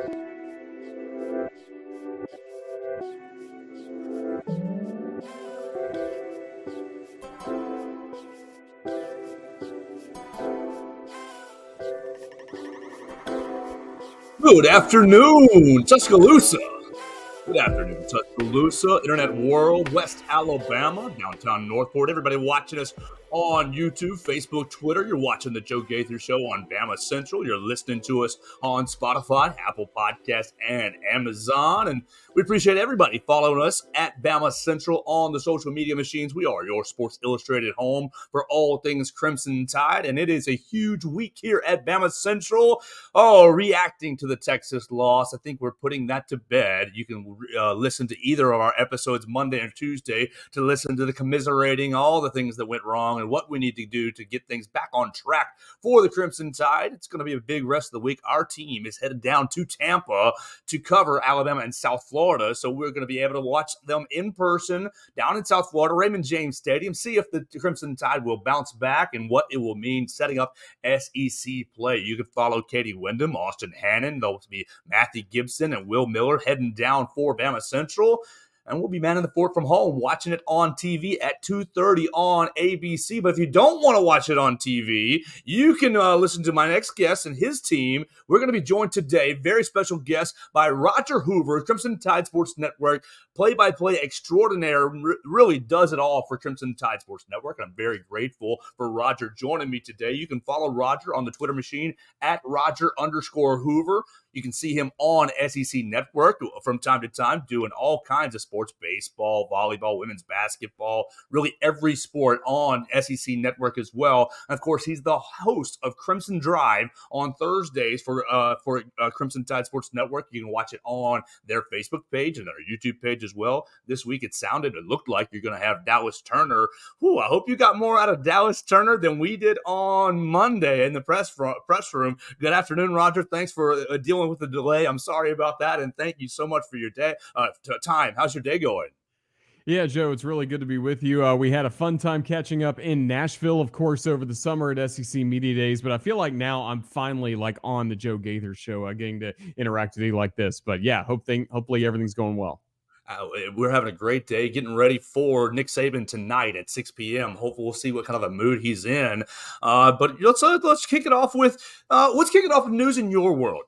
Good afternoon, Tuscaloosa. Good afternoon, Tuscaloosa, Internet World, West Alabama, downtown Northport. Everybody watching us on YouTube, Facebook, Twitter. You're watching the Joe Gaither Show on Bama Central. You're listening to us on Spotify, Apple Podcasts, and Amazon. And we appreciate everybody following us at Bama Central on the social media machines. We are your Sports Illustrated home for all things Crimson Tide. And it is a huge week here at Bama Central. Oh, reacting to the Texas loss. I think we're putting that to bed. You can listen to either of our episodes Monday and Tuesday to listen to the commiserating all the things that went wrong and what we need to do to get things back on track for the Crimson Tide. It's going to be a big rest of the week. Our team is headed down to Tampa to cover Alabama and South Florida, so we're going to be able to watch them in person down in South Florida, Raymond James Stadium, see if the Crimson Tide will bounce back and what it will mean setting up SEC play. You can follow Katie Wyndham, Austin Hannon. There'll be Matthew Gibson and Will Miller heading down for Bama Central. And we'll be manning the fort from home, watching it on TV at 2:30 on ABC. But if you don't want to watch it on TV, you can listen to my next guest and his team. We're going to be joined today, very special guest, by Roger Hoover, Crimson Tide Sports Network, play-by-play extraordinaire, really does it all for Crimson Tide Sports Network. And I'm very grateful for Roger joining me today. You can follow Roger on the Twitter machine at Roger_Hoover. You can see him on SEC Network from time to time doing all kinds of sports, baseball, volleyball, women's basketball, really every sport on SEC Network as well. And of course, he's the host of Crimson Drive on Thursdays for Crimson Tide Sports Network. You can watch it on their Facebook page and their YouTube page as well. This week, it looked like you're going to have Dallas Turner. Whew, I hope you got more out of Dallas Turner than we did on Monday in the press room. Good afternoon, Roger. Thanks for dealing with the delay. I'm sorry about that, and thank you so much for your time. How's your day going? Yeah, Joe, it's really good to be with you. We had a fun time catching up in Nashville, of course, over the summer at SEC Media Days, but I feel like now I'm finally on the Joe Gaither Show, getting to interact with you like this. But yeah, hopefully everything's going well. We're having a great day getting ready for Nick Saban tonight at 6 p.m. Hopefully we'll see what kind of a mood he's in. But let's kick it off with news in your world.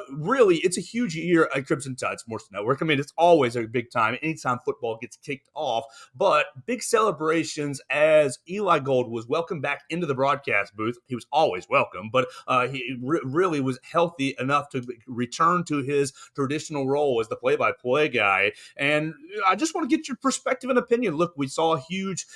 Really, it's a huge year at Crimson Tide Sports Network. I mean, it's always a big time anytime football gets kicked off. But big celebrations as Eli Gold was welcomed back into the broadcast booth. He was always welcome, but he really was healthy enough to return to his traditional role as the play-by-play guy. And I just want to get your perspective and opinion. Look, we saw a huge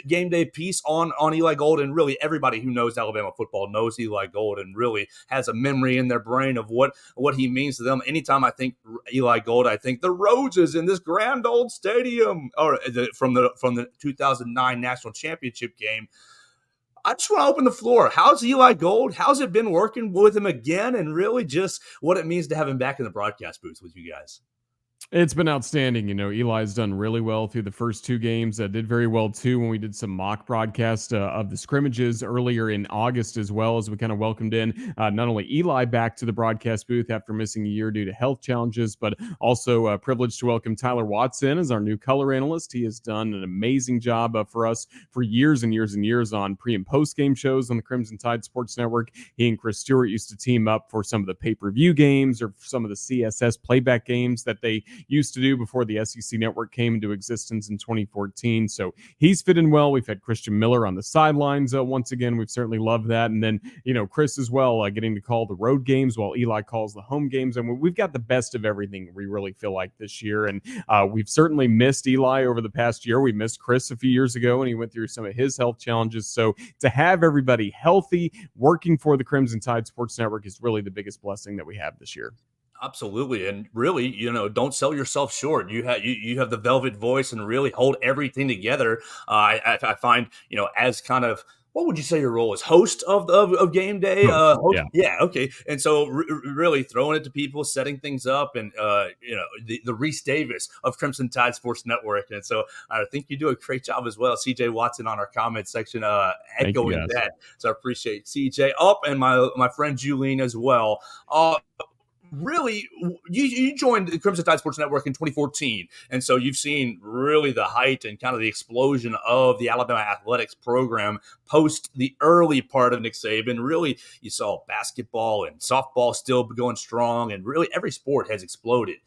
game day piece on Eli Gold, and really everybody who knows Alabama football knows Eli Gold and really has a memory in their brain of what he means to them. Anytime I think Eli Gold, I think the Roses in this grand old stadium, or from the 2009 national championship game. I just want to open the floor. How's Eli Gold? How's it been working with him again? And really just what it means to have him back in the broadcast booth with you guys. It's been outstanding. Eli's done really well through the first two games. Did very well, too, when we did some mock broadcast of the scrimmages earlier in August as well, as we kind of welcomed in not only Eli back to the broadcast booth after missing a year due to health challenges, but also privileged to welcome Tyler Watson as our new color analyst. He has done an amazing job for us for years and years and years on pre- and post-game shows on the Crimson Tide Sports Network. He and Chris Stewart used to team up for some of the pay-per-view games or some of the CSS playback games that they used to do before the SEC Network came into existence in 2014. So he's fitting well. We've had Christian Miller on the sidelines once again. We've certainly loved that. And then, Chris as well, getting to call the road games while Eli calls the home games. And we've got the best of everything, we really feel like, this year. And we've certainly missed Eli over the past year. We missed Chris a few years ago, and he went through some of his health challenges. So to have everybody healthy, working for the Crimson Tide Sports Network is really the biggest blessing that we have this year. Absolutely. And really, don't sell yourself short. You have the velvet voice and really hold everything together. I find, as kind of, what would you say your role is? Host of game day? Yeah. Okay. And so really throwing it to people, setting things up, and, the Reese Davis of Crimson Tide Sports Network. And so I think you do a great job as well. CJ Watson on our comment section echoing that. So I appreciate CJ and my friend Julene as well. really, you joined the Crimson Tide Sports Network in 2014, and so you've seen really the height and kind of the explosion of the Alabama athletics program post the early part of Nick Saban. Really, you saw basketball and softball still going strong, and really every sport has exploded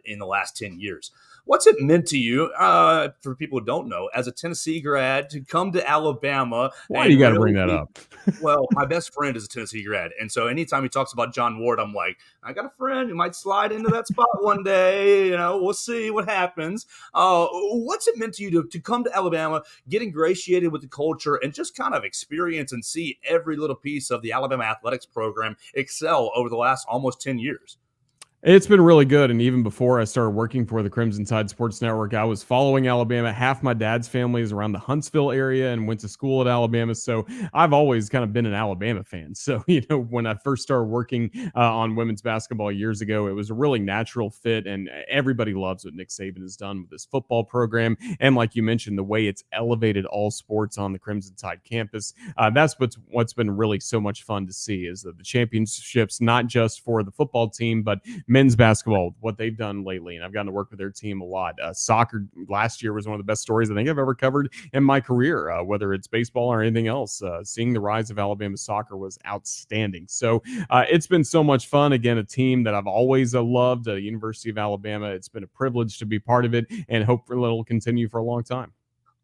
in the last 10 years. What's it meant to you, for people who don't know, as a Tennessee grad, to come to Alabama Why do and you got to bring really that be? up? Well, my best friend is a Tennessee grad, and so anytime he talks about John Ward, I'm like, I got a friend who might slide into that spot one day. We'll see what happens. What's it meant to you to come to Alabama, get ingratiated with the culture, and just kind of experience and see every little piece of the Alabama athletics program excel over the last almost 10 years? It's been really good, and even before I started working for the Crimson Tide Sports Network, I was following Alabama. Half my dad's family is around the Huntsville area and went to school at Alabama, so I've always kind of been an Alabama fan. So, when I first started working on women's basketball years ago, it was a really natural fit, and everybody loves what Nick Saban has done with this football program. And like you mentioned, the way it's elevated all sports on the Crimson Tide campus, that's what's been really so much fun to see is that the championships, not just for the football team, but men's basketball, what they've done lately, and I've gotten to work with their team a lot. Soccer last year was one of the best stories I think I've ever covered in my career, whether it's baseball or anything else. Seeing the rise of Alabama soccer was outstanding. So it's been so much fun. Again, a team that I've always loved, University of Alabama. It's been a privilege to be part of it, and hopefully it'll continue for a long time.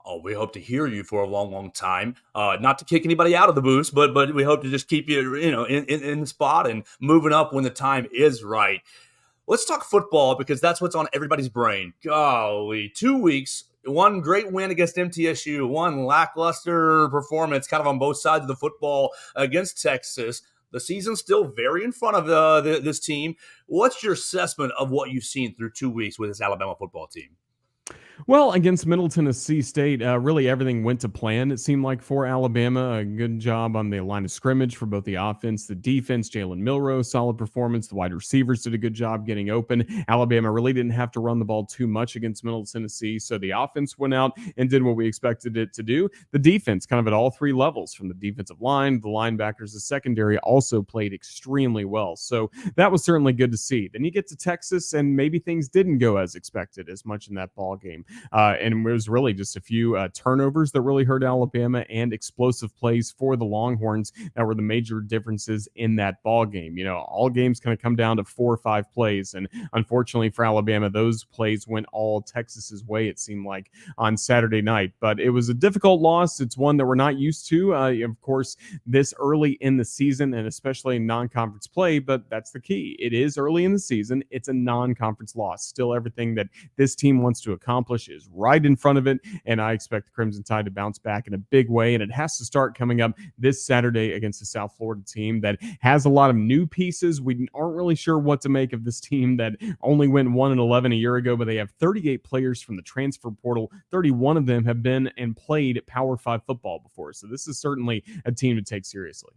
Oh, we hope to hear you for a long, long time. Not to kick anybody out of the booth, but we hope to just keep you, in the spot and moving up when the time is right. Let's talk football because that's what's on everybody's brain. Golly, 2 weeks, one great win against MTSU, one lackluster performance kind of on both sides of the football against Texas. The season's still very in front of this team. What's your assessment of what you've seen through 2 weeks with this Alabama football team? Well, against Middle Tennessee State, really everything went to plan. It seemed like for Alabama, a good job on the line of scrimmage for both the offense, the defense. Jalen Milroe, solid performance. The wide receivers did a good job getting open. Alabama really didn't have to run the ball too much against Middle Tennessee, so the offense went out and did what we expected it to do. The defense, kind of at all three levels, from the defensive line, the linebackers, the secondary, also played extremely well. So that was certainly good to see. Then you get to Texas, and maybe things didn't go as expected as much in that ball game. And it was really just a few turnovers that really hurt Alabama and explosive plays for the Longhorns that were the major differences in that ball game. All games kind of come down to 4 or 5 plays. And unfortunately for Alabama, those plays went all Texas's way, it seemed like, on Saturday night. But it was a difficult loss. It's one that we're not used to, of course, this early in the season, and especially in non-conference play. But that's the key. It is early in the season. It's a non-conference loss. Still, everything that this team wants to accomplish is right in front of it, and I expect the Crimson Tide to bounce back in a big way, and it has to start coming up this Saturday against the South Florida team that has a lot of new pieces. We aren't really sure what to make of this team that only went 1-11 a year ago, but they have 38 players from the transfer portal. 31 of them have been and played Power 5 football before, so this is certainly a team to take seriously.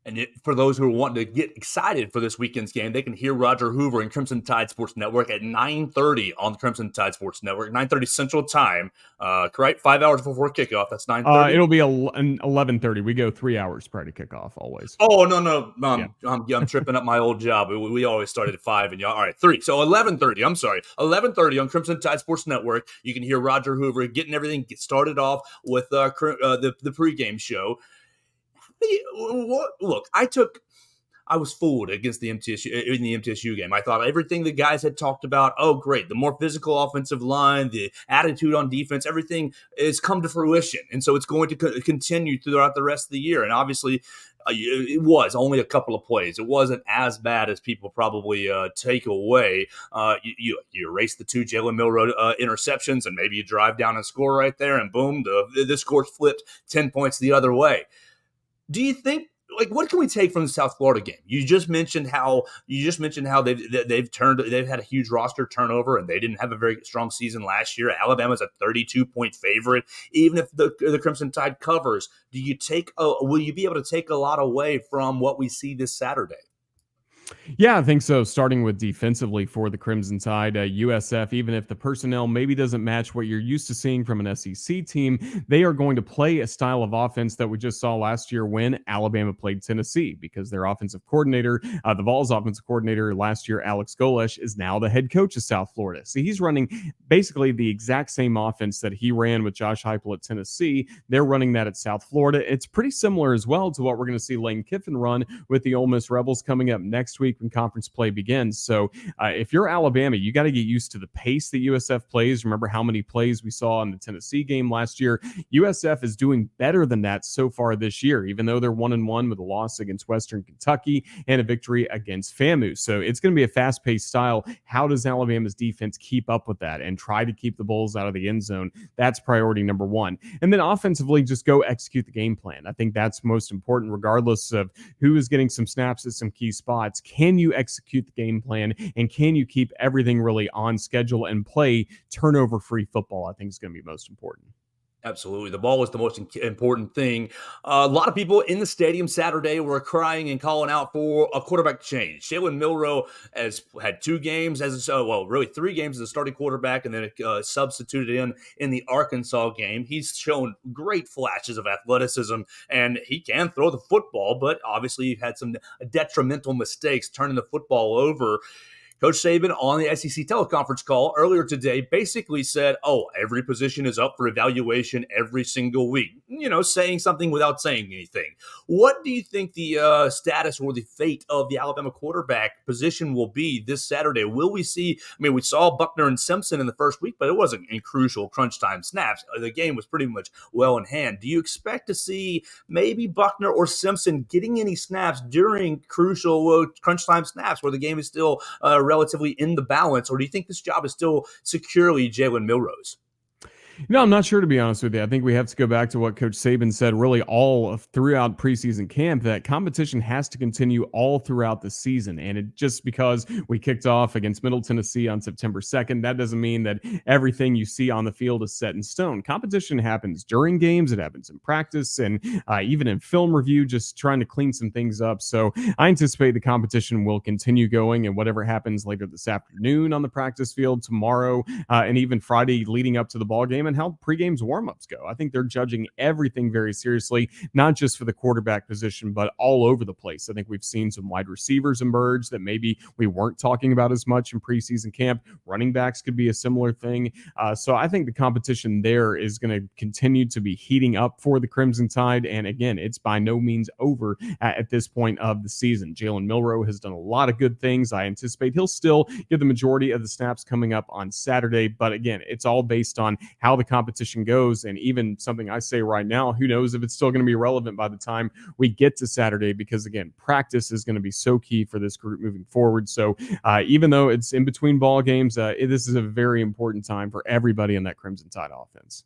And for those who are wanting to get excited for this weekend's game, they can hear Roger Hoover and Crimson Tide Sports Network at 9:30 on the Crimson Tide Sports Network, 9:30 Central Time. Correct? 5 hours before kickoff. That's 9:30. It'll be 11:30. We go 3 hours prior to kickoff always. Oh no! Yeah. I'm tripping up my old job. We always started at 5, and y'all. All right, 3. So 11:30. I'm sorry, 11:30 on Crimson Tide Sports Network. You can hear Roger Hoover getting everything started off with the pregame show. Look, I was fooled against the MTSU game. I thought everything the guys had talked about, oh great, the more physical offensive line, the attitude on defense, everything has come to fruition, and so it's going to continue throughout the rest of the year. And obviously, it was only a couple of plays. It wasn't as bad as people probably take away. You erase the 2 Jalen Milroe interceptions, and maybe you drive down and score right there, and boom, the score's flipped 10 points the other way. Do you think, what can we take from the South Florida game? You just mentioned how they've had a huge roster turnover, and they didn't have a very strong season last year. Alabama's a 32-point favorite. Even if the Crimson Tide covers, will you be able to take a lot away from what we see this Saturday? Yeah, I think so. Starting with defensively for the Crimson Tide, USF, even if the personnel maybe doesn't match what you're used to seeing from an SEC team, they are going to play a style of offense that we just saw last year when Alabama played Tennessee, because their offensive coordinator, the Vols offensive coordinator last year, Alex Golesh, is now the head coach of South Florida. So he's running basically the exact same offense that he ran with Josh Heupel at Tennessee. They're running that at South Florida. It's pretty similar as well to what we're going to see Lane Kiffin run with the Ole Miss Rebels coming up next week when conference play begins. So if you're Alabama, you got to get used to the pace that USF plays. Remember how many plays we saw in the Tennessee game last year. USF is doing better than that so far this year, even though they're 1-1 with a loss against Western Kentucky and a victory against FAMU. So it's going to be a fast-paced style. How does Alabama's defense keep up with that and try to keep the Bulls out of the end zone? That's priority number one. And then offensively, just go execute the game plan. I think that's most important, regardless of who is getting some snaps at some key spots. Can you execute the game plan, and can you keep everything really on schedule and play turnover-free football? I think is going to be most important. Absolutely. The ball is the most important thing. A lot of people in the stadium Saturday were crying and calling out for a quarterback change. Jalen Milroe has had 2 games really 3 games as a starting quarterback, and then substituted in the Arkansas game. He's shown great flashes of athleticism, and he can throw the football, but obviously he had some detrimental mistakes turning the football over. Coach Saban on the SEC teleconference call earlier today basically said, every position is up for evaluation every single week. Saying something without saying anything. What do you think the status or the fate of the Alabama quarterback position will be this Saturday? Will we see, we saw Buckner and Simpson in the first week, but it wasn't in crucial crunch time snaps. The game was pretty much well in hand. Do you expect to see maybe Buckner or Simpson getting any snaps during crucial crunch time snaps where the game is still relatively in the balance, or do you think this job is still securely Jalen Milroe's? No, I'm not sure, to be honest with you. I think we have to go back to what Coach Saban said really throughout preseason camp, that competition has to continue all throughout the season. And it just because we kicked off against Middle Tennessee on September 2nd, that doesn't mean that everything you see on the field is set in stone. Competition happens during games, it happens in practice, and even in film review, just trying to clean some things up. So I anticipate the competition will continue going, and whatever happens later this afternoon on the practice field, tomorrow, and even Friday leading up to the ball game, and how pregame's warmups go. I think they're judging everything very seriously, not just for the quarterback position, but all over the place. I think we've seen some wide receivers emerge that maybe we weren't talking about as much in preseason camp. Running backs could be a similar thing. So I think the competition there is going to continue to be heating up for the Crimson Tide. And again, it's by no means over at this point of the season. Jalen Milroe has done a lot of good things. I anticipate he'll still get the majority of the snaps coming up on Saturday. But again, it's all based on how the competition goes. And even something I say right now, who knows if it's still going to be relevant by the time we get to Saturday, because again, practice is going to be so key for this group moving forward. So even though it's in between ball games, this is a very important time for everybody in that Crimson Tide offense.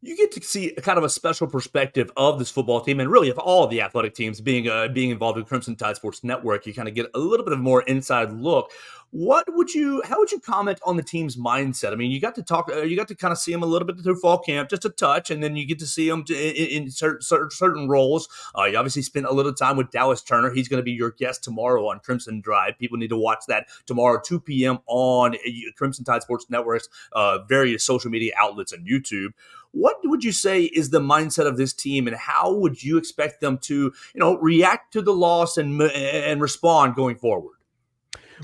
You get to see kind of a special perspective of this football team, and really of all of the athletic teams being involved in Crimson Tide Sports Network. You kind of get a little bit of a more inside look. How would you comment on the team's mindset? You got to talk, you got to kind of see them a little bit through fall camp, just a touch, and then you get to see them in certain roles. You obviously spent a little time with Dallas Turner. He's going to be your guest tomorrow on Crimson Drive. People need to watch that tomorrow, 2 p.m. on Crimson Tide Sports Network's various social media outlets and YouTube. What would you say is the mindset of this team, and how would you expect them to, react to the loss and respond going forward?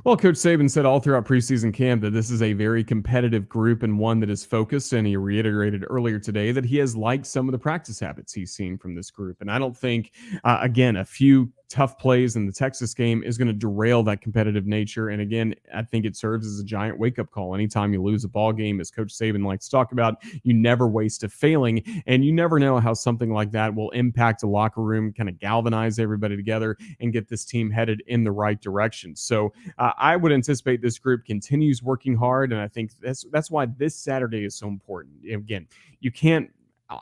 Well, Coach Saban said all throughout preseason camp that this is a very competitive group and one that is focused. And he reiterated earlier today that he has liked some of the practice habits he's seen from this group. And I don't think, again, a few tough plays in the Texas game is going to derail that competitive nature. And again, I think it serves as a giant wake-up call. Anytime you lose a ball game, as Coach Saban likes to talk about, you never waste a failing, and you never know how something like that will impact a locker room, kind of galvanize everybody together and get this team headed in the right direction. So I would anticipate this group continues working hard, and I think that's why this Saturday is so important. Again, you can't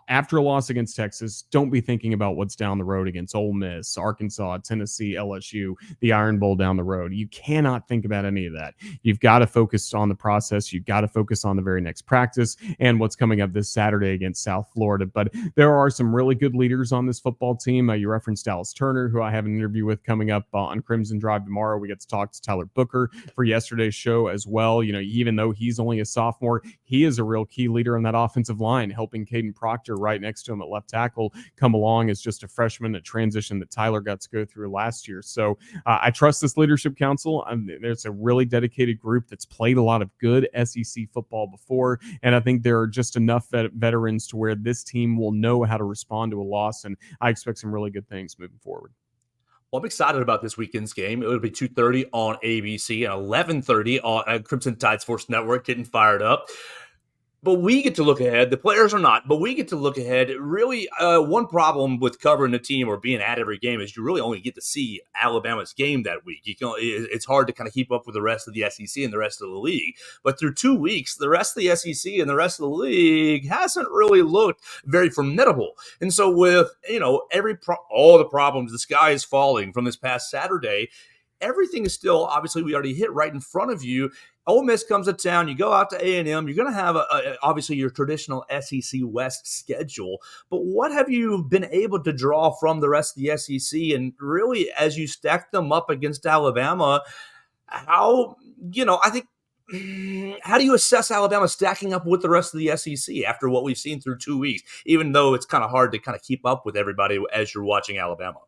after a loss against Texas, don't be thinking about what's down the road against Ole Miss, Arkansas, Tennessee, LSU, the Iron Bowl down the road. You cannot think about any of that. You've got to focus on the process. You've got to focus on the very next practice and what's coming up this Saturday against South Florida. But there are some really good leaders on this football team. You referenced Dallas Turner, who I have an interview with coming up on Crimson Drive tomorrow. We get to talk to Tyler Booker for yesterday's show as well. Even though he's only a sophomore, he is a real key leader on that offensive line, helping Caden Proctor right next to him at left tackle come along as just a freshman, a transition that Tyler got to go through last year. So I trust this leadership council. There's a really dedicated group that's played a lot of good SEC football before, and I think there are just enough veterans to where this team will know how to respond to a loss, and I expect some really good things moving forward. Well, I'm excited about this weekend's game. It'll be 2:30 on ABC and 11:30 on Crimson Tide Sports Network, getting fired up. But we get to look ahead. The players are not, but we get to look ahead. Really, one problem with covering the team or being at every game is you really only get to see Alabama's game that week. It's hard to kind of keep up with the rest of the SEC and the rest of the league. But through 2 weeks, the rest of the SEC and the rest of the league hasn't really looked very formidable. And so with, all the problems, the sky is falling from this past Saturday, everything is still, obviously, we already hit right in front of you. Ole Miss comes to town. You go out to A&M. You're going to have, obviously, your traditional SEC West schedule. But what have you been able to draw from the rest of the SEC? And really, as you stack them up against Alabama, how do you assess Alabama stacking up with the rest of the SEC after what we've seen through 2 weeks, even though it's kind of hard to kind of keep up with everybody as you're watching Alabama?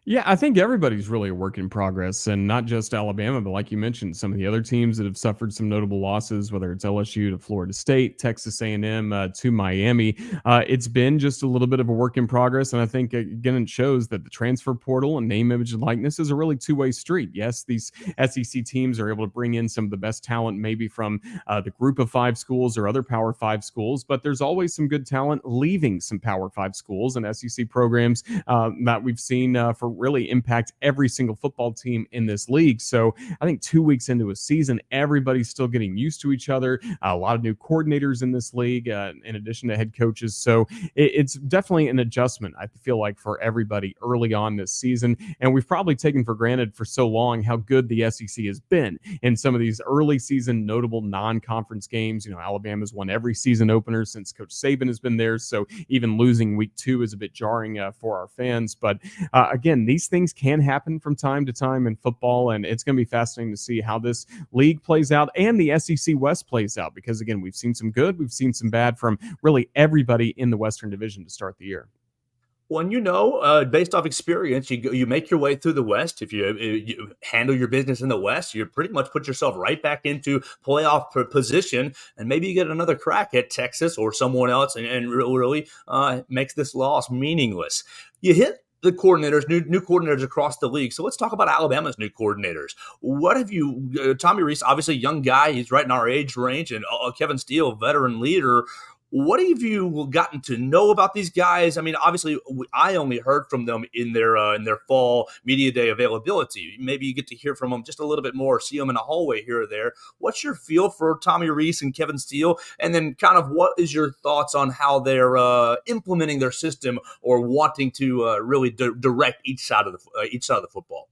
Yeah, I think everybody's really a work in progress, and not just Alabama, but like you mentioned, some of the other teams that have suffered some notable losses, whether it's LSU to Florida State, Texas A&M to Miami. It's been just a little bit of a work in progress, and I think again it shows that the transfer portal and name, image, and likeness is a really two-way street. Yes, these SEC teams are able to bring in some of the best talent, maybe from the Group of Five schools or other Power Five schools, but there's always some good talent leaving some Power Five schools and SEC programs that we've seen for really impact every single football team in this league. So I think 2 weeks into a season, everybody's still getting used to each other. A lot of new coordinators in this league, in addition to head coaches. So it's definitely an adjustment, I feel like, for everybody early on this season. And we've probably taken for granted for so long how good the SEC has been in some of these early season notable non-conference games. Alabama's won every season opener since Coach Saban has been there. So even losing week 2 is a bit jarring for our fans. But again, these things can happen from time to time in football, and it's going to be fascinating to see how this league plays out and the SEC West plays out, because again, we've seen some good, we've seen some bad from really everybody in the Western Division to start the year. Well, based off experience, you make your way through the West. If you handle your business in the West, you pretty much put yourself right back into playoff position, and maybe you get another crack at Texas or someone else, and really makes this loss meaningless. You hit the coordinators, new coordinators across the league. So let's talk about Alabama's new coordinators. What have you, Tommy Rees, obviously a young guy, he's right in our age range, and Kevin Steele, veteran leader. What have you gotten to know about these guys? I mean, obviously, I only heard from them in their fall media day availability. Maybe you get to hear from them just a little bit more, see them in a hallway here or there. What's your feel for Tommy Rees and Kevin Steele? And then kind of what is your thoughts on how they're implementing their system or wanting to really direct each side of the football?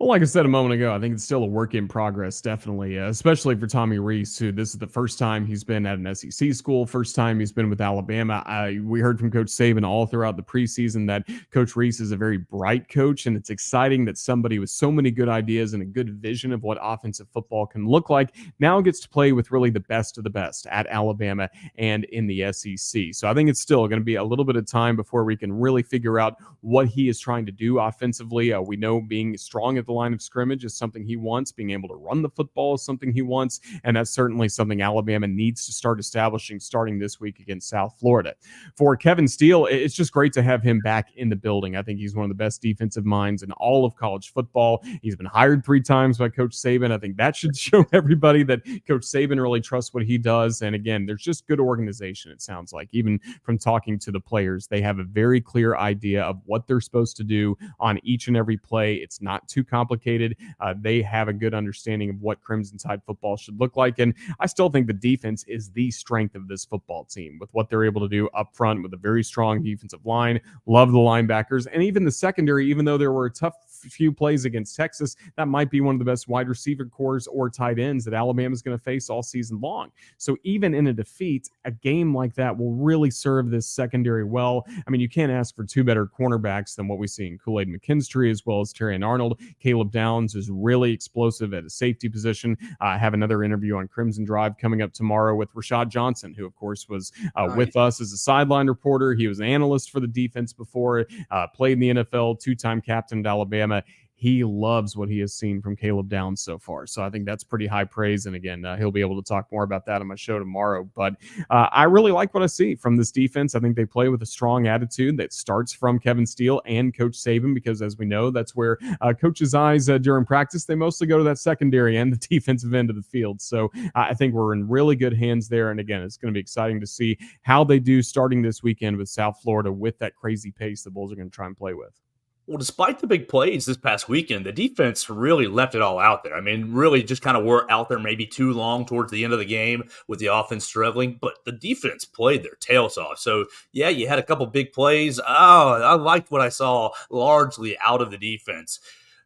Well, like I said a moment ago, I think it's still a work in progress, definitely, especially for Tommy Rees, who this is the first time he's been at an SEC school, first time he's been with Alabama. We heard from Coach Saban all throughout the preseason that Coach Rees is a very bright coach, and it's exciting that somebody with so many good ideas and a good vision of what offensive football can look like now gets to play with really the best of the best at Alabama and in the SEC. So I think it's still going to be a little bit of time before we can really figure out what he is trying to do offensively. We know being strong at the line of scrimmage is something he wants. Being able to run the football is something he wants. And that's certainly something Alabama needs to start establishing starting this week against South Florida. For Kevin Steele, it's just great to have him back in the building. I think he's one of the best defensive minds in all of college football. He's been hired 3 times by Coach Saban. I think that should show everybody that Coach Saban really trusts what he does. And again, there's just good organization, it sounds like. Even from talking to the players, they have a very clear idea of what they're supposed to do on each and every play. It's not too complicated. They have a good understanding of what Crimson Tide football should look like. And I still think the defense is the strength of this football team with what they're able to do up front with a very strong defensive line. Love the linebackers and even the secondary, even though there were a tough few plays against Texas, that might be one of the best wide receiver cores or tight ends that Alabama's going to face all season long. So even in a defeat, a game like that will really serve this secondary well. I mean, you can't ask for two better cornerbacks than what we see in Kool-Aid McKinstry as well as Terry and Arnold. Caleb Downs is really explosive at a safety position. I have another interview on Crimson Drive coming up tomorrow with Rashad Johnson, who of course was with us as a sideline reporter. He was an analyst for the defense before, played in the NFL, two-time captain at Alabama. He loves what he has seen from Caleb Downs so far. So I think that's pretty high praise. And again, he'll be able to talk more about that on my show tomorrow. But I really like what I see from this defense. I think they play with a strong attitude that starts from Kevin Steele and Coach Saban, because as we know, that's where coaches' eyes during practice, they mostly go to that secondary and the defensive end of the field. So I think we're in really good hands there. And again, it's going to be exciting to see how they do starting this weekend with South Florida with that crazy pace the Bulls are going to try and play with. Well, despite the big plays this past weekend, the defense really left it all out there. I mean, really just kind of were out there maybe too long towards the end of the game with the offense struggling, but the defense played their tails off. So, yeah, you had a couple big plays. I liked what I saw largely out of the defense.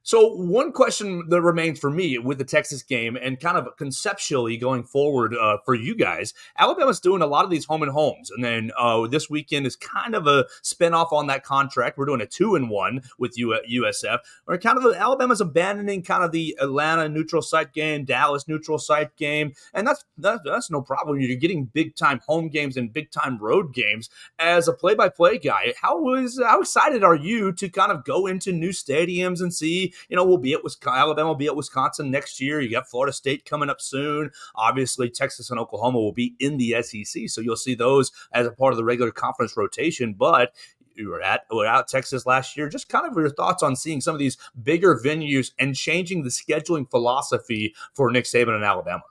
So one question that remains for me with the Texas game and kind of conceptually going forward for you guys, Alabama's doing a lot of these home and homes. And then this weekend is kind of a spinoff on that contract. We're doing a 2-1 with USF. Or kind of Alabama's abandoning kind of the Atlanta neutral site game, Dallas neutral site game. And that's no problem. You're getting big time home games and big time road games. As a play-by-play guy, how excited are you to kind of go into new stadiums and see, we'll be at Alabama will be at Wisconsin next year. You got Florida State coming up soon. Obviously, Texas and Oklahoma will be in the SEC, so you'll see those as a part of the regular conference rotation. But you were out Texas last year. Just kind of your thoughts on seeing some of these bigger venues and changing the scheduling philosophy for Nick Saban and Alabama.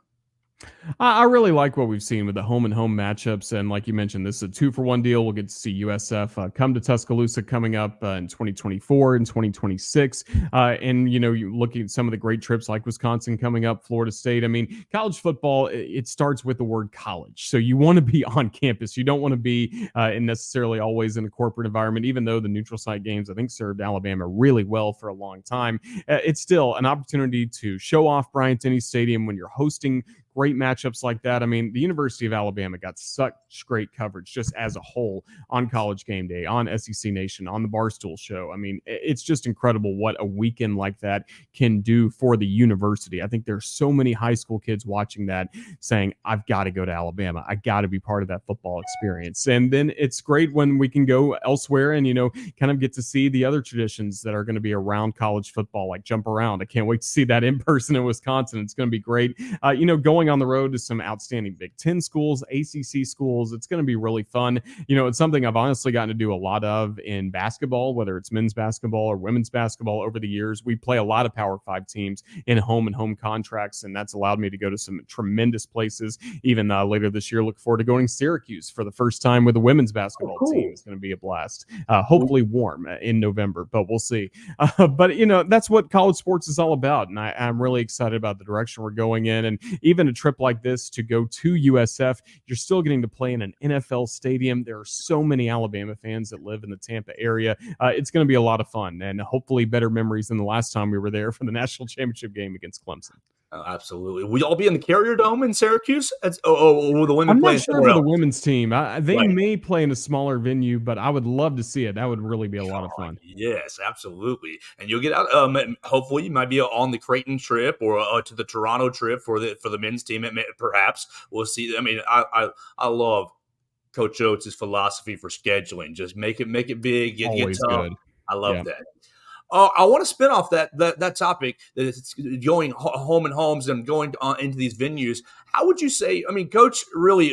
I really like what we've seen with the home and home matchups. And like you mentioned, this is a 2-for-1 deal. We'll get to see USF come to Tuscaloosa coming up in 2024 and 2026. And, you looking at some of the great trips like Wisconsin coming up, Florida State. I mean, college football, it starts with the word college. So you want to be on campus. You don't want to be in necessarily always in a corporate environment, even though the neutral site games, I think, served Alabama really well for a long time. It's still an opportunity to show off Bryant-Denny Stadium when you're hosting great matchups like that. I mean, the University of Alabama got such great coverage just as a whole on College Game Day, on SEC Nation, on the Barstool Show. I mean, it's just incredible what a weekend like that can do for the university. I think there's so many high school kids watching that saying, I've got to go to Alabama. I got to be part of that football experience. And then it's great when we can go elsewhere and, kind of get to see the other traditions that are going to be around college football, like jump around. I can't wait to see that in person in Wisconsin. It's going to be great. Going on the road to some outstanding Big Ten schools, ACC schools. It's going to be really fun. It's something I've honestly gotten to do a lot of in basketball, whether it's men's basketball or women's basketball over the years. We play a lot of Power 5 teams in home and home contracts, and that's allowed me to go to some tremendous places. Even later this year, look forward to going to Syracuse for the first time with the women's basketball team. It's going to be a blast. Hopefully warm in November, but we'll see. But that's what college sports is all about, and I'm really excited about the direction we're going in. And even a trip like this to go to USF, you're still getting to play in an NFL stadium. There are so many Alabama fans that live in the Tampa area. It's going to be a lot of fun and hopefully better memories than the last time we were there for the national championship game against Clemson. Oh, absolutely. Will y'all be in the Carrier Dome in Syracuse? Will the women I'm play not sure somewhere for the else? women's team. They Right. may play in a smaller venue, but I would love to see it. That would really be a lot of fun. Yes, absolutely. And you'll get out. Hopefully, you might be on the Creighton trip or to the Toronto trip for the men's team. Perhaps we'll see. I mean, I love Coach Oates' philosophy for scheduling. Just make it big, get Always tough. good. I love Yeah. that. I want to spin off that topic that it's going home and homes and going into these venues. How would you say? I mean, Coach, really,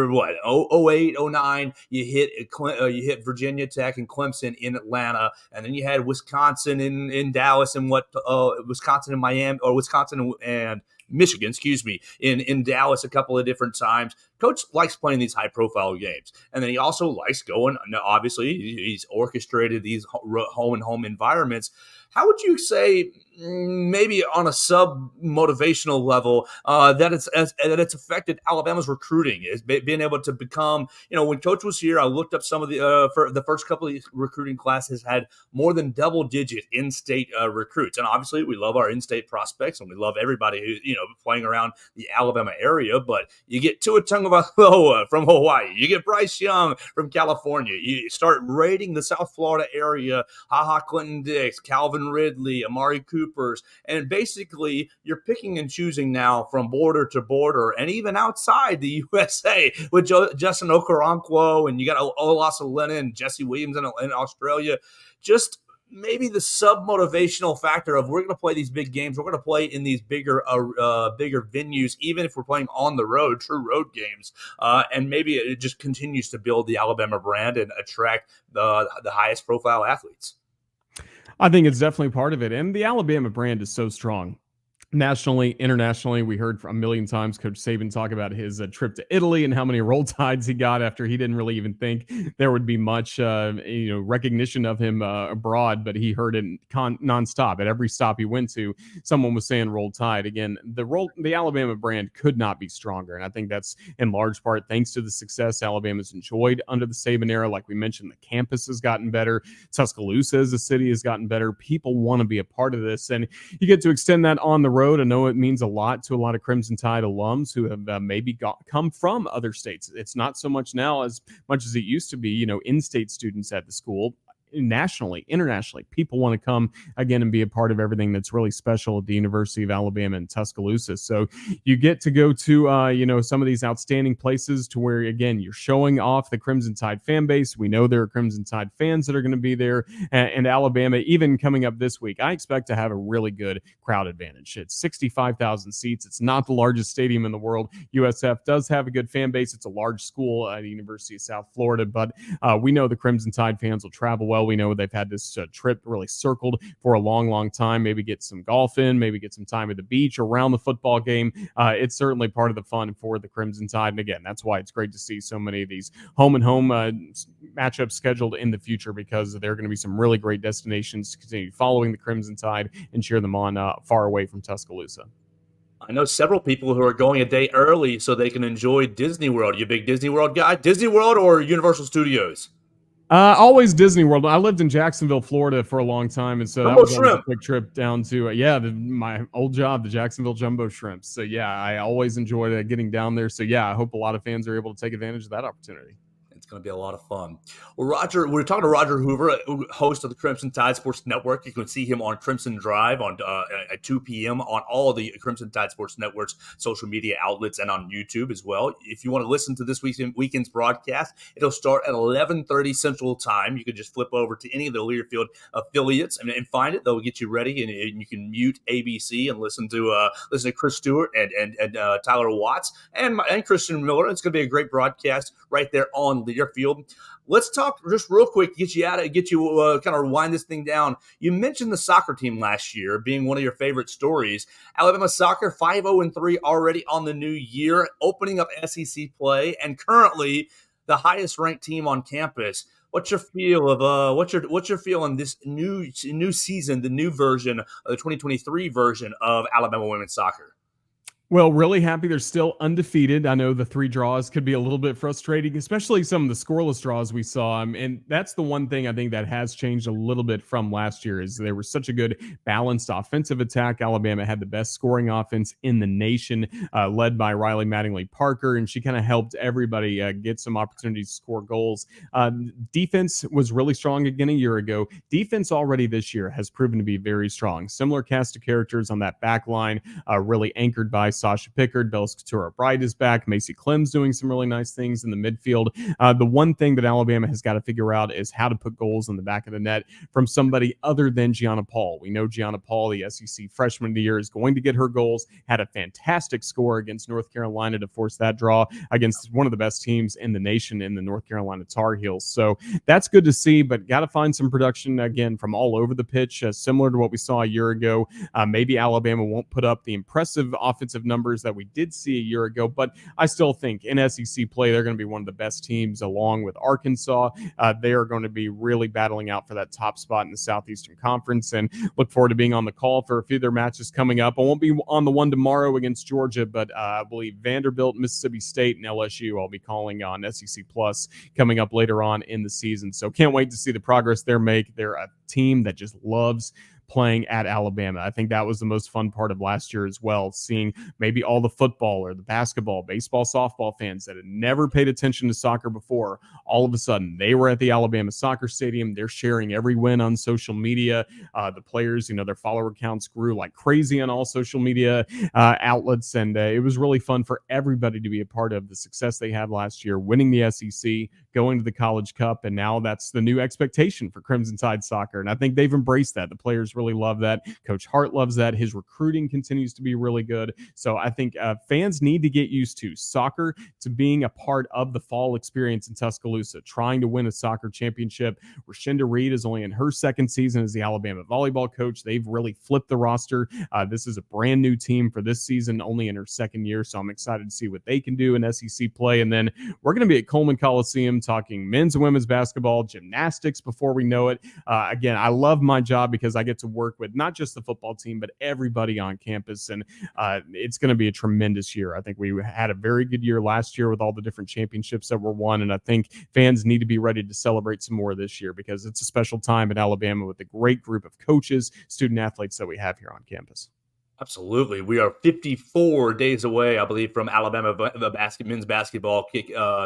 what 08, 09, you hit Virginia Tech and Clemson in Atlanta, and then you had Wisconsin in Dallas and Wisconsin and Miami, or Wisconsin and Michigan, excuse me, in Dallas a couple of different times. Coach likes playing these high-profile games, and then he also likes going. Obviously, he's orchestrated these home and home environments. How would you say, maybe on a sub motivational level, that it's affected Alabama's recruiting, is being able to become, when Coach was here, I looked up some of for the first couple of recruiting classes had more than double digit in-state recruits, and obviously we love our in-state prospects and we love everybody who playing around the Alabama area. But you get Tua Tagovailoa from Hawaii, you get Bryce Young from California, you start raiding the South Florida area, Clinton Dix, Calvin Ridley, Amari Coopers, and basically you're picking and choosing now from border to border and even outside the USA with Justin Okoronkwo, and you got Olasolena and Jesse Williams in Australia. Just maybe the sub motivational factor of we're going to play these big games, we're going to play in these bigger venues, even if we're playing on the road, true road games, and maybe it just continues to build the Alabama brand and attract the highest profile athletes. I think it's definitely part of it. And the Alabama brand is so strong. Nationally, internationally, we heard a million times Coach Saban talk about his trip to Italy and how many roll tides he got after he didn't really even think there would be much, recognition of him abroad. But he heard it nonstop. At every stop he went to, someone was saying "roll tide." Again, the Alabama brand could not be stronger, and I think that's in large part thanks to the success Alabama's enjoyed under the Saban era. Like we mentioned, the campus has gotten better. Tuscaloosa as a city has gotten better. People want to be a part of this, and you get to extend that on the road. I know it means a lot to a lot of Crimson Tide alums who have maybe come from other states. It's not so much now as much as it used to be, in-state students at the school. Nationally, internationally, people want to come again and be a part of everything that's really special at the University of Alabama in Tuscaloosa. So you get to go to some of these outstanding places to where again you're showing off the Crimson Tide fan base. We know there are Crimson Tide fans that are going to be there, and Alabama even coming up this week. I expect to have a really good crowd advantage. It's 65,000 seats. It's not the largest stadium in the world. USF does have a good fan base. It's a large school at the University of South Florida, but we know the Crimson Tide fans will travel well. We know they've had this trip really circled for a long, long time. Maybe get some golf in, maybe get some time at the beach around the football game. It's certainly part of the fun for the Crimson Tide. And again, that's why it's great to see so many of these home and home matchups scheduled in the future, because there are going to be some really great destinations to continue following the Crimson Tide and cheer them on far away from Tuscaloosa. I know several people who are going a day early so they can enjoy Disney World. You a big Disney World guy? Disney World or Universal Studios? Always Disney World. I lived in Jacksonville, Florida for a long time, and so that Jumbo was always a shrimp. quick trip down to my old job, the Jacksonville Jumbo Shrimps. So yeah, I always enjoyed getting down there. So yeah, I hope a lot of fans are able to take advantage of that opportunity. It's going to be a lot of fun. Well, Roger, we're talking to Roger Hoover, host of the Crimson Tide Sports Network. You can see him on Crimson Drive at 2 p.m. on all of the Crimson Tide Sports Network's social media outlets and on YouTube as well. If you want to listen to this weekend's broadcast, it'll start at 11:30 Central Time. You can just flip over to any of the Learfield affiliates and find it. They'll get you ready, and you can mute ABC and listen to Chris Stewart and Tyler Watts and Christian Miller. It's going to be a great broadcast right there on Learfield. Let's talk just real quick, get you kind of wind this thing down. You mentioned the soccer team last year being one of your favorite stories. Alabama soccer 5-0-3 already on the new year, opening up SEC play, and currently the highest ranked team on campus. What's your feel of what's your feel on this new season, the new version, the 2023 version of Alabama women's soccer? Well, really happy they're still undefeated. I know the 3 draws could be a little bit frustrating, especially some of the scoreless draws we saw. And that's the one thing I think that has changed a little bit from last year is there was such a good balanced offensive attack. Alabama had the best scoring offense in the nation, led by Riley Mattingly Parker, and she kind of helped everybody get some opportunities to score goals. Defense was really strong again a year ago. Defense already this year has proven to be very strong. Similar cast of characters on that back line, really anchored by Sasha Pickard. Bellis Couture-Bright is back. Macy Clem's doing some really nice things in the midfield. The one thing that Alabama has got to figure out is how to put goals in the back of the net from somebody other than Gianna Paul. We know Gianna Paul, the SEC Freshman of the Year, is going to get her goals. Had a fantastic score against North Carolina to force that draw against one of the best teams in the nation in the North Carolina Tar Heels. So that's good to see, but got to find some production again from all over the pitch, similar to what we saw a year ago. Maybe Alabama won't put up the impressive offensive numbers that we did see a year ago, but I still think in SEC play, they're going to be one of the best teams along with Arkansas. They are going to be really battling out for that top spot in the Southeastern Conference, and look forward to being on the call for a few of their matches coming up. I won't be on the one tomorrow against Georgia, but I believe Vanderbilt, Mississippi State, and LSU I'll be calling on SEC Plus coming up later on in the season. So can't wait to see the progress they're making. They're a team that just loves playing at Alabama. I think that was the most fun part of last year as well, seeing maybe all the football or the basketball, baseball, softball fans that had never paid attention to soccer before. All of a sudden, they were at the Alabama soccer stadium. They're sharing every win on social media. The players, their follower counts grew like crazy on all social media outlets, and it was really fun for everybody to be a part of the success they had last year, winning the SEC, going to the College Cup, and now that's the new expectation for Crimson Tide soccer, and I think they've embraced that. The players really love that. Coach Hart loves that. His recruiting continues to be really good. So I think fans need to get used to soccer, to being a part of the fall experience in Tuscaloosa, trying to win a soccer championship. Rashinda Reed is only in her second season as the Alabama volleyball coach. They've really flipped the roster. This is a brand new team for this season, only in her second year. So I'm excited to see what they can do in SEC play. And then we're going to be at Coleman Coliseum talking men's and women's basketball, gymnastics before we know it. Again, I love my job because I get to work with not just the football team, but everybody on campus. And it's going to be a tremendous year. I think we had a very good year last year with all the different championships that were won. And I think fans need to be ready to celebrate some more this year because it's a special time in Alabama with a great group of coaches, student athletes that we have here on campus. Absolutely. We are 54 days away, I believe, from Alabama men's basketball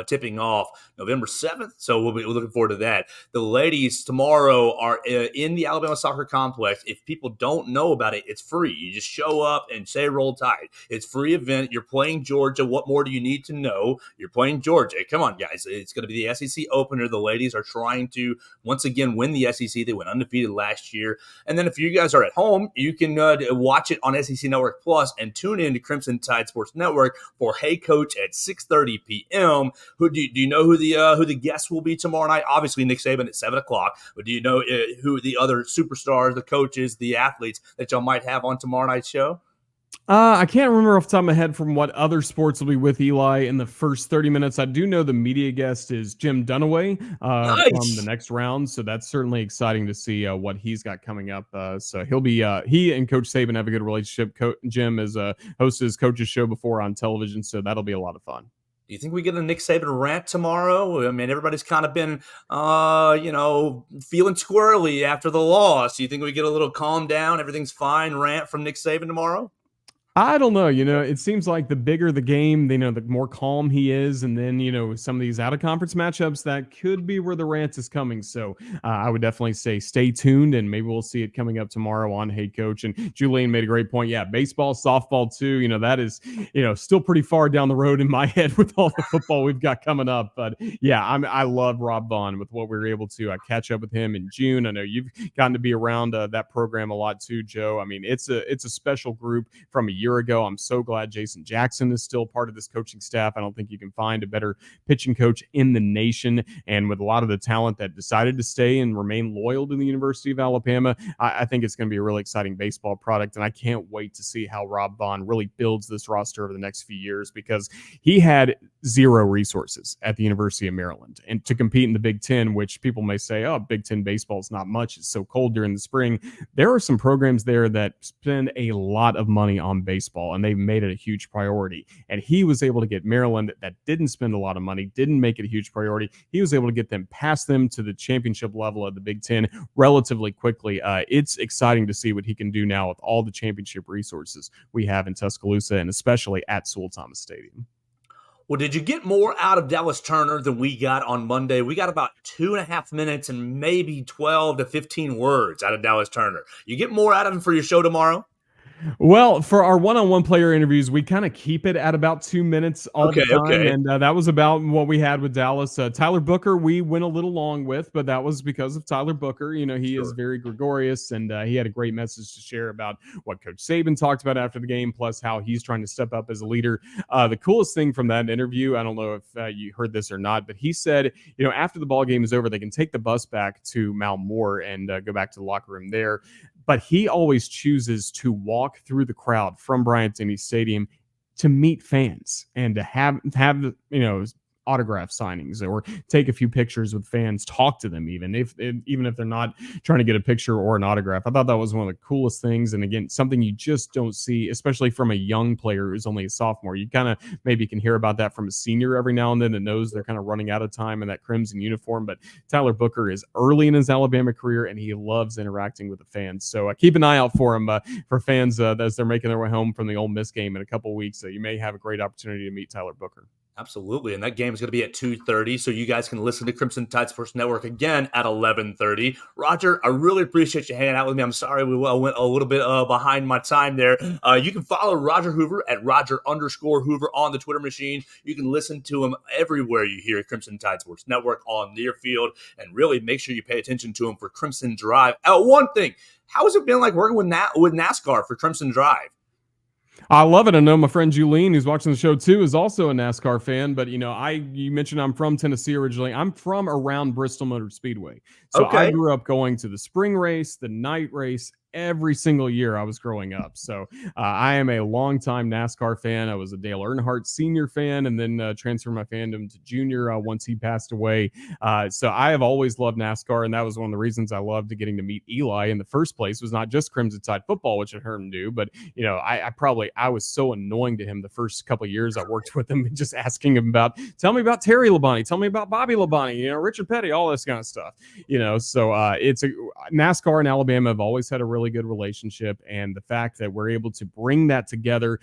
tipping off November 7th. So we'll be looking forward to that. The ladies tomorrow are in the Alabama Soccer Complex. If people don't know about it, it's free. You just show up and say Roll Tide. It's a free event. You're playing Georgia. What more do you need to know? You're playing Georgia. Come on, guys. It's going to be the SEC opener. The ladies are trying to, once again, win the SEC. They went undefeated last year. And then if you guys are at home, you can watch it on SEC Network Plus and tune in to Crimson Tide Sports Network for Hey Coach at 6:30 p.m. Who do you know who the guests will be tomorrow night? Obviously Nick Saban at 7 o'clock. But do you know who the other superstars, the coaches, the athletes that y'all might have on tomorrow night's show? I can't remember off the top of my head from what other sports will be with Eli in the first 30 minutes. I do know the media guest is Jim Dunaway from the Nice. next round. So that's certainly exciting to see what he's got coming up. So he'll be, he and Coach Saban have a good relationship. Jim has hosted his coach's show before on television. So that'll be a lot of fun. Do you think we get a Nick Saban rant tomorrow? I mean, everybody's kind of been, feeling squirrely after the loss. Do you think we get a little calm down, everything's fine rant from Nick Saban tomorrow? I don't know. It seems like the bigger the game, the more calm he is. And then, some of these out of conference matchups, that could be where the rant is coming. So I would definitely say stay tuned and maybe we'll see it coming up tomorrow on Hey Coach. And Julian made a great point. Yeah, baseball, softball too. That is, still pretty far down the road in my head with all the football we've got coming up. But yeah, I love Rob Vaughn with what we were able to catch up with him in June. I know you've gotten to be around that program a lot too, Joe. I mean, it's a special group from a year ago. I'm so glad Jason Jackson is still part of this coaching staff. I don't think you can find a better pitching coach in the nation. And with a lot of the talent that decided to stay and remain loyal to the University of Alabama, I think it's going to be a really exciting baseball product. And I can't wait to see how Rob Vaughn really builds this roster over the next few years because he had zero resources at the University of Maryland. And to compete in the Big Ten, which people may say, oh, Big Ten baseball is not much. It's so cold during the spring. There are some programs there that spend a lot of money on baseball, and they've made it a huge priority. And he was able to get Maryland that didn't spend a lot of money, didn't make it a huge priority. He was able to get them past them to the championship level of the Big Ten relatively quickly. It's exciting to see what he can do now with all the championship resources we have in Tuscaloosa and especially at Sewell Thomas Stadium. Well, did you get more out of Dallas Turner than we got on Monday? We got about 2.5 minutes and maybe 12 to 15 words out of Dallas Turner. You get more out of him for your show tomorrow? Well, for our one-on-one player interviews, we kind of keep it at about 2 minutes all the time, Okay. and that was about what we had with Dallas. Tyler Booker, we went a little long with, but that was because of Tyler Booker. He is very gregarious, and he had a great message to share about what Coach Saban talked about after the game, plus how he's trying to step up as a leader. The coolest thing from that interview, I don't know if you heard this or not, but he said, after the ball game is over, they can take the bus back to Mount Moore and go back to the locker room there. But he always chooses to walk through the crowd from Bryant-Denny Stadium to meet fans and to have the, autograph signings or take a few pictures with fans, talk to them, even if they're not trying to get a picture or an autograph. I thought that was one of the coolest things, and again, something you just don't see, especially from a young player who's only a sophomore. You kind of maybe can hear about that from a senior every now and then that knows they're kind of running out of time in that crimson uniform. But Tyler Booker is early in his Alabama career, and he loves interacting with the fans. So keep an eye out for him, for fans as they're making their way home from the Ole Miss game in a couple weeks. You may have a great opportunity to meet Tyler Booker. Absolutely. And that game is going to be at 2:30, so you guys can listen to Crimson Tide Sports Network again at 11:30. Roger, I really appreciate you hanging out with me. I'm sorry we went a little bit behind my time there. You can follow Roger Hoover at Roger_Hoover on the Twitter machine. You can listen to him everywhere you hear Crimson Tide Sports Network on Near Field, and really make sure you pay attention to him for Crimson Drive. One thing, how has it been like working with NASCAR for Crimson Drive? I love it. I know my friend Julene, who's watching the show too, is also a NASCAR fan. But you mentioned I'm from Tennessee originally. I'm from around Bristol Motor Speedway, so I Okay. grew up going to the spring race, the night race, every single year I was growing up. So I am a longtime NASCAR fan. I was a Dale Earnhardt senior fan, and then transferred my fandom to junior once he passed away. So I have always loved NASCAR, and that was one of the reasons I loved getting to meet Eli in the first place. Was not just Crimson Tide football, which I heard him do, but I was so annoying to him the first couple of years I worked with him, just asking him tell me about Terry Labonte, tell me about Bobby Labonte, Richard Petty, all this kind of stuff. So it's NASCAR and Alabama have always had a really good relationship, and the fact that we're able to bring that together,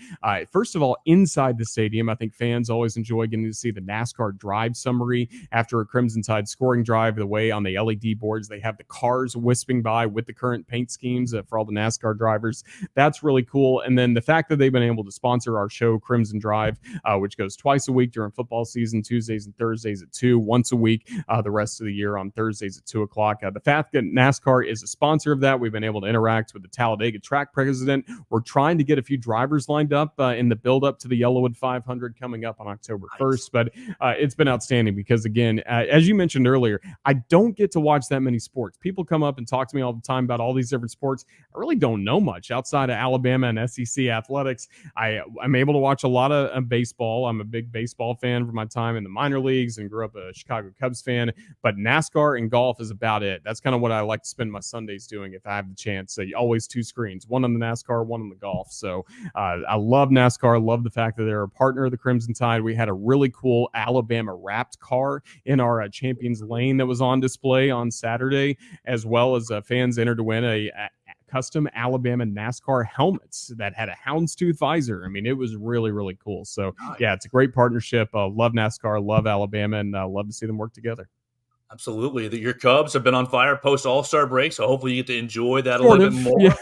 first of all, inside the stadium. I think fans always enjoy getting to see the NASCAR drive summary after a Crimson Tide scoring drive. The way on the LED boards they have the cars wisping by with the current paint schemes for all the NASCAR drivers. That's really cool. And then the fact that they've been able to sponsor our show Crimson Drive, which goes twice a week during football season, Tuesdays and Thursdays at 2, once a week the rest of the year on Thursdays at 2 o'clock. The fact that NASCAR is a sponsor of that, we've been able to interact with the Talladega track president. We're trying to get a few drivers lined up in the build up to the Yellowwood 500 coming up on October 1st. But it's been outstanding because, again, as you mentioned earlier, I don't get to watch that many sports. People come up and talk to me all the time about all these different sports. I really don't know much outside of Alabama and SEC athletics. I'm able to watch a lot of baseball. I'm a big baseball fan from my time in the minor leagues and grew up a Chicago Cubs fan. But NASCAR and golf is about it. That's kind of what I like to spend my Sundays doing if I have the chance. So always two screens, one on the NASCAR, one on the golf. So I love NASCAR. Love the fact that they're a partner of the Crimson Tide. We had a really cool Alabama wrapped car in our Champions Lane that was on display on Saturday, as well as fans entered to win a custom Alabama NASCAR helmets that had a houndstooth visor. I mean, it was really, really cool. So yeah, it's a great partnership. Love NASCAR, love Alabama, and love to see them work together. Absolutely. Your Cubs have been on fire post All-Star break, so hopefully you get to enjoy that a little bit more. Yeah.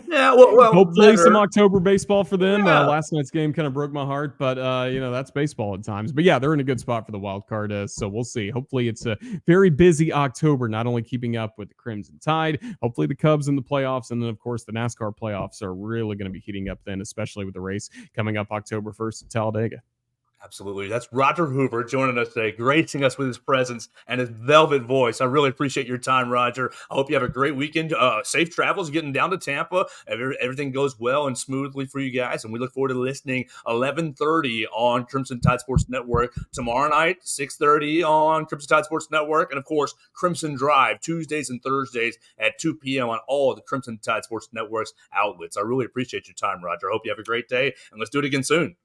Yeah, well hopefully some October baseball for them. Yeah. Last night's game kind of broke my heart, but that's baseball at times. But yeah, they're in a good spot for the wild card, so we'll see. Hopefully it's a very busy October, not only keeping up with the Crimson Tide, hopefully the Cubs in the playoffs, and then of course the NASCAR playoffs are really going to be heating up then, especially with the race coming up October 1st at Talladega. Absolutely. That's Roger Hoover joining us today, gracing us with his presence and his velvet voice. I really appreciate your time, Roger. I hope you have a great weekend. Safe travels getting down to Tampa. Everything goes well and smoothly for you guys, and we look forward to listening 11:30 on Crimson Tide Sports Network tomorrow night, 6:30 on Crimson Tide Sports Network, and of course Crimson Drive Tuesdays and Thursdays at 2 p.m. on all the Crimson Tide Sports Network's outlets. I really appreciate your time, Roger. I hope you have a great day, and let's do it again soon.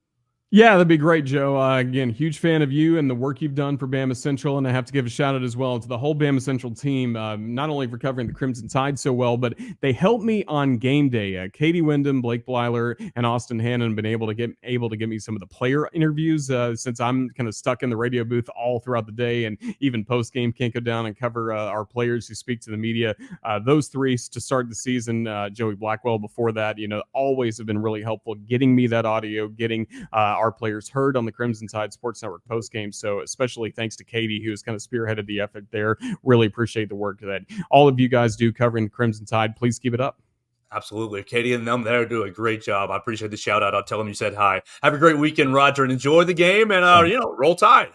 Yeah, that'd be great, Joe. Again, huge fan of you and the work you've done for Bama Central, and I have to give a shout out as well to the whole Bama Central team, not only for covering the Crimson Tide so well, but they helped me on game day. Katie Wyndham, Blake Blyler, and Austin Hannon have been able to get me some of the player interviews since I'm kind of stuck in the radio booth all throughout the day, and even post game can't go down and cover our players who speak to the media. Those three to start the season, Joey Blackwell before that, always have been really helpful getting me that audio, getting our players heard on the Crimson Tide Sports Network postgame. So especially thanks to Katie, who's kind of spearheaded the effort there. Really appreciate the work that all of you guys do covering the Crimson Tide. Please keep it up. Absolutely. Katie and them there do a great job. I appreciate the shout out. I'll tell them you said hi. Have a great weekend, Roger, and enjoy the game and, roll Tide.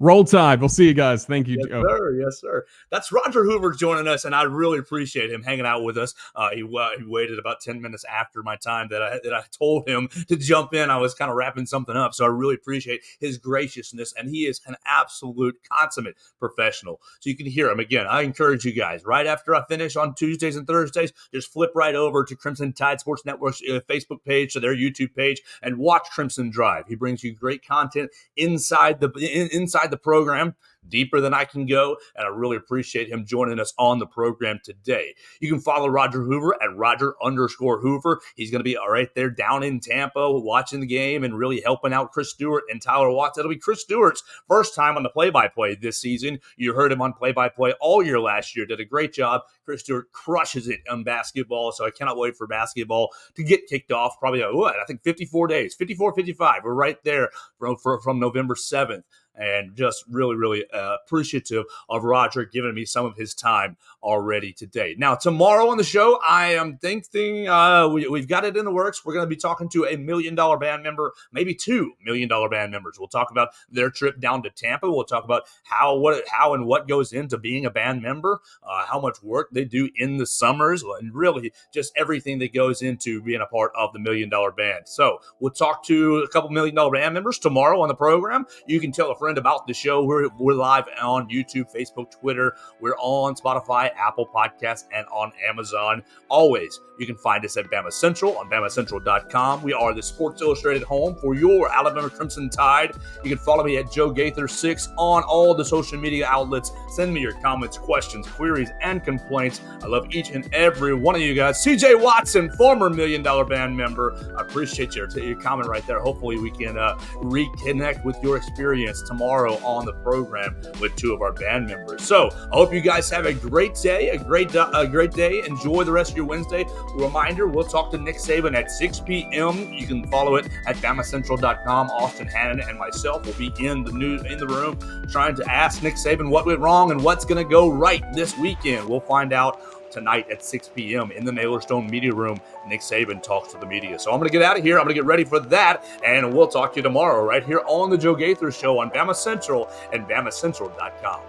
Roll Tide. We'll see you guys. Thank you, Yes, Joe. sir. Yes, sir. That's Roger Hoover joining us, and I really appreciate him hanging out with us. He waited about 10 minutes after my time that I told him to jump in. I was kind of wrapping something up, so I really appreciate his graciousness, and he is an absolute consummate professional. So you can hear him again. I encourage you guys, right after I finish on Tuesdays and Thursdays, just flip right over to Crimson Tide Sports Network's Facebook page, to their YouTube page, and watch Crimson Drive. He brings you great content inside the program, deeper than I can go, and I really appreciate him joining us on the program today. You can follow Roger Hoover at Roger_Hoover. He's going to be right there down in Tampa watching the game and really helping out Chris Stewart and Tyler Watts. That'll be Chris Stewart's first time on the play-by-play this season. You heard him on play-by-play all year last year. Did a great job. Chris Stewart crushes it on basketball, so I cannot wait for basketball to get kicked off. Probably, I think 54 days, 54, 55. We're right there from November 7th. And just really, really appreciative of Roger giving me some of his time already today. Now, tomorrow on the show, I am thinking we've got it in the works. We're going to be talking to a $1 million band member, maybe $2 million band members. We'll talk about their trip down to Tampa. We'll talk about how and what goes into being a band member, how much work they do in the summers, and really just everything that goes into being a part of the $1 million band. So we'll talk to a couple $1 million band members tomorrow on the program. You can tell a friend about the show. We're live on YouTube, Facebook, Twitter. We're on Spotify, Apple Podcasts, and on Amazon. Always, you can find us at Bama Central on BamaCentral.com. We are the Sports Illustrated home for your Alabama Crimson Tide. You can follow me at Joe Gaither6 on all the social media outlets. Send me your comments, questions, queries, and complaints. I love each and every one of you guys. CJ Watson, former $1 million band member. I appreciate your comment right there. Hopefully we can reconnect with your experience tomorrow on the program with two of our band members. So I hope you guys have a great day, a great day. Enjoy the rest of your Wednesday. Reminder, we'll talk to Nick Saban at 6 p.m. You can follow it at BamaCentral.com. Austin Hannon and myself will be in the room trying to ask Nick Saban what went wrong and what's going to go right this weekend. We'll find out tonight at 6 p.m. in the Naylor Stone Media Room. Nick Saban talks to the media. So I'm going to get out of here. I'm going to get ready for that, and we'll talk to you tomorrow right here on the Joe Gaither Show on Bama Central and BamaCentral.com.